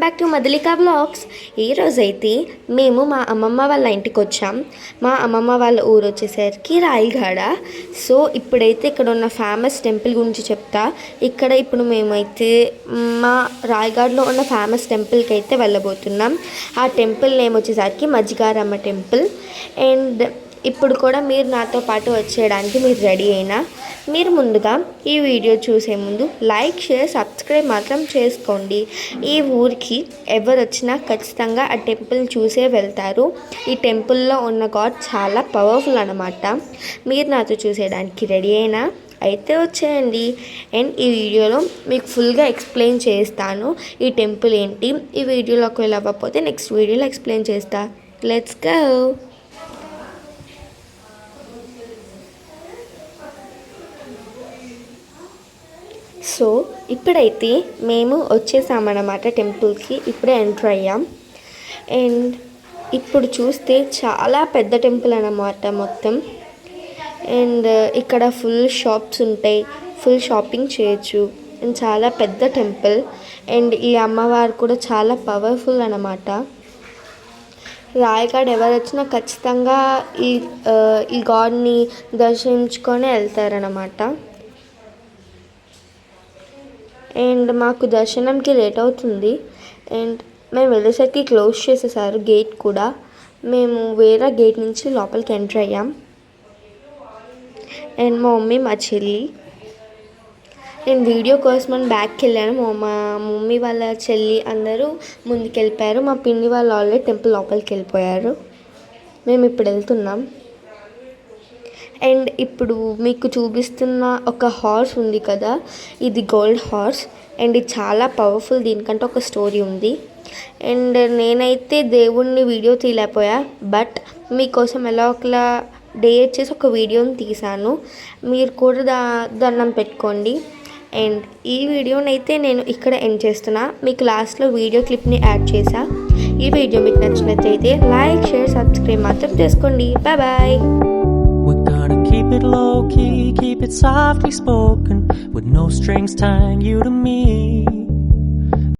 Back to Madhulika vlogs. ఈరోజైతే మేము మా అమ్మమ్మ వాళ్ళ ఇంటికి వచ్చాం. మా అమ్మమ్మ వాళ్ళ ఊరు వచ్చేసరికి రాయలగాడ. సో ఇప్పుడైతే ఇక్కడ ఉన్న ఫేమస్ టెంపుల్ గురించి చెప్తా. ఇక్కడ ఇప్పుడు మేమైతే మా రాయలగాడలో ఉన్న ఫేమస్ టెంపుల్కి అయితే వెళ్ళబోతున్నాం. ఆ టెంపుల్ నేమ్ వచ్చేసరికి మజ్జిగారమ్మ టెంపుల్. అండ్ ఇప్పుడు కూడా మీరు నాతో పాటు వచ్చేయడానికి మీరు రెడీ అయినా మీరు ముందుగా ఈ వీడియో చూసే ముందు లైక్ షేర్ సబ్స్క్రైబ్ మాత్రం చేసుకోండి. ఈ ఊరికి ఎవరు వచ్చినా ఖచ్చితంగా ఆ టెంపుల్ చూసే వెళ్తారు. ఈ టెంపుల్లో ఉన్న గాడ్ చాలా పవర్ఫుల్ అన్నమాట. మీరు నాతో చూసేయడానికి రెడీ అయినా అయితే వచ్చేయండి. అండ్ ఈ వీడియోలో మీకు ఫుల్గా ఎక్స్ప్లెయిన్ చేస్తాను ఈ టెంపుల్ ఏంటి. ఈ వీడియోలో ఒకవేళ అవ్వకపోతే నెక్స్ట్ వీడియోలో ఎక్స్ప్లెయిన్ చేస్తా. Let's go. సో ఇప్పుడైతే మేము వచ్చేసామన్నమాట టెంపుల్కి. ఇప్పుడే ఎంటర్ అయ్యాం. అండ్ ఇప్పుడు చూస్తే చాలా పెద్ద టెంపుల్ అన్నమాట మొత్తం. అండ్ ఇక్కడ ఫుల్ షాప్స్ ఉంటాయి, ఫుల్ షాపింగ్ చేయొచ్చు. అండ్ చాలా పెద్ద టెంపుల్. అండ్ ఈ అమ్మవారు కూడా చాలా పవర్ఫుల్ అన్నమాట. రాయగఢ్ ఎవరు వచ్చినా ఖచ్చితంగా ఈ గాడ్ని దర్శించుకొని వెళ్తారన్నమాట. అండ్ మాకు దర్శనంకి లేట్ అవుతుంది. అండ్ మేము వెళ్ళేసరికి క్లోజ్ చేసేసారు గేట్ కూడా. మేము వేరే గేట్ నుంచి లోపలికి ఎంటర్ అయ్యాం. అండ్ మా మమ్మీ మా చెల్లి, నేను వీడియో కోసం బ్యాక్కి వెళ్ళాను. మా మమ్మీ వాళ్ళ చెల్లి అందరూ ముందుకు వెళ్ళిపోయారు. మా పిన్ని వాళ్ళు ఆల్రెడీ టెంపుల్ లోపలికి వెళ్ళిపోయారు. మేము ఇప్పుడు వెళ్తున్నాం. అండ్ ఇప్పుడు మీకు చూపిస్తున్న ఒక హార్స్ ఉంది కదా, ఇది గోల్డ్ హార్స్. అండ్ ఇది చాలా పవర్ఫుల్. దీనికంటే ఒక స్టోరీ ఉంది. అండ్ నేనైతే దేవుణ్ణి వీడియో తీయలేకపోయా, బట్ మీకోసం ఎలా ఒకలా డేట్ చేసి ఒక వీడియోని తీశాను. మీరు కూడా దండం పెట్టుకోండి. అండ్ ఈ వీడియోని అయితే నేను ఇక్కడ ఎండ్ చేస్తున్నా. మీకు లాస్ట్లో వీడియో క్లిప్ని యాడ్ చేసా. ఈ వీడియో మీకు నచ్చినట్లయితే లైక్ షేర్ సబ్స్క్రైబ్ మాత్రం చేసుకోండి. Bye bye. Keep it low key, keep it softly spoken, with no strings tying you to me.